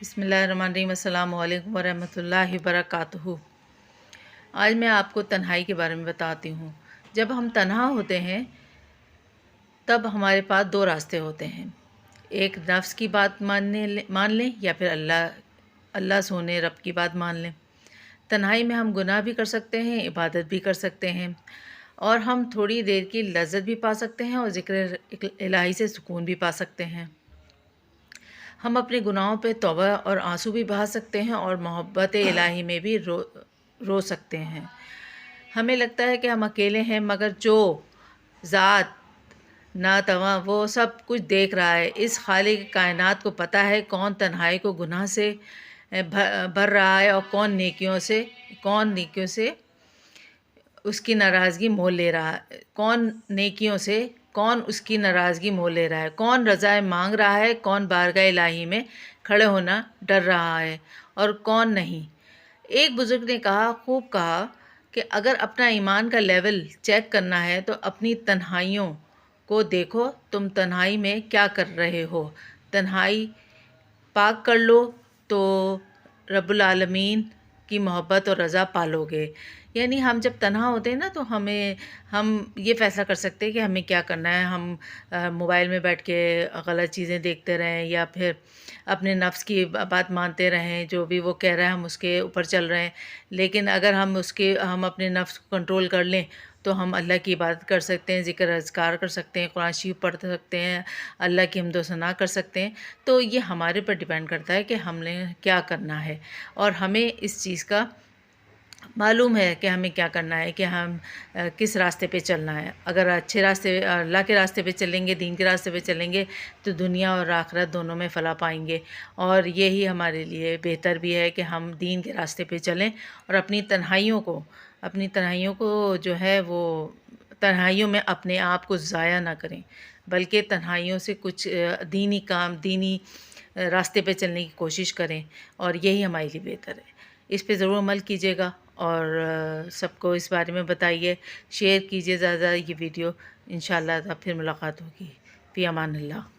बिस्मिल्लाहिर्रहमानिर्रहीम। अस्सलाम वालेकुम वरहमतुल्लाहि वबरकातुहू। आज मैं आपको तन्हाई के बारे में बताती हूँ। जब हम तन्हा होते हैं तब हमारे पास दो रास्ते होते हैं। एक नफ्स की बात मान लें या फिर अल्लाह सोने रब की बात मान लें। तन्हाई में हम गुनाह भी कर सकते हैं, इबादत भी कर सकते हैं और हम थोड़ी देर की लज्जत भी पा सकते हैं और ज़िक्र इलाही से सुकून भी पा सकते हैं। हम अपने गुनाहों पे तौबा और आंसू भी बहा सकते हैं और मोहब्बत इलाही में भी रो सकते हैं। हमें लगता है कि हम अकेले हैं, मगर जो ज़ात नातवा वो सब कुछ देख रहा है। इस खालिक कायनात को पता है कौन तन्हाई को गुनाह से भर रहा है और कौन नेकियों से उसकी नाराज़गी मोल ले रहा है। कौन उसकी नाराज़गी मोल ले रहा है, कौन रज़ाएँ मांग रहा है, कौन बारगाह इलाही में खड़े होना डर रहा है और कौन नहीं। एक बुज़ुर्ग ने खूब कहा कि अगर अपना ईमान का लेवल चेक करना है तो अपनी तन्हाइयों को देखो, तुम तन्हाई में क्या कर रहे हो। तन्हाई पाक कर लो तो रब्बुल आलमीन की मोहब्बत और रज़ा पालोगे। यानी हम जब तन्हा होते हैं ना तो हम ये फ़ैसला कर सकते हैं कि हमें क्या करना है। हम मोबाइल में बैठ के गलत चीज़ें देखते रहें या फिर अपने नफ्स की बात मानते रहें, जो भी वो कह रहा है हम उसके ऊपर चल रहे हैं। लेकिन अगर हम अपने नफ्स को कंट्रोल कर लें तो हम अल्लाह की इबादत कर सकते हैं, ज़िक्र अज़कार कर सकते हैं, कुरान शरीफ पढ़ सकते हैं, अल्लाह की हम्दो सना कर सकते हैं। तो ये हमारे पर डिपेंड करता है कि हमने क्या करना है और हमें इस चीज़ का मालूम है कि हमें क्या करना है, कि हम किस रास्ते पे चलना है। अगर अच्छे रास्ते अल्लाह के रास्ते पे चलेंगे, दीन के रास्ते पे चलेंगे तो दुनिया और आखिरत दोनों में फ़लाह पाएंगे। और यही हमारे लिए बेहतर भी है कि हम दीन के रास्ते पे चलें और अपनी तन्हाइयों को जो है वो तन्हाइयों में अपने आप को ज़ाया ना करें, बल्कि तन्हाइयों से कुछ दीनी रास्ते पे चलने की कोशिश करें और यही हमारे लिए बेहतर है। इस पे ज़रूर अमल कीजिएगा और सबको इस बारे में बताइए, शेयर कीजिए ज़्यादा ये वीडियो। इंशाअल्लाह फिर मुलाकात होगी। फ़ी अमान अल्लाह।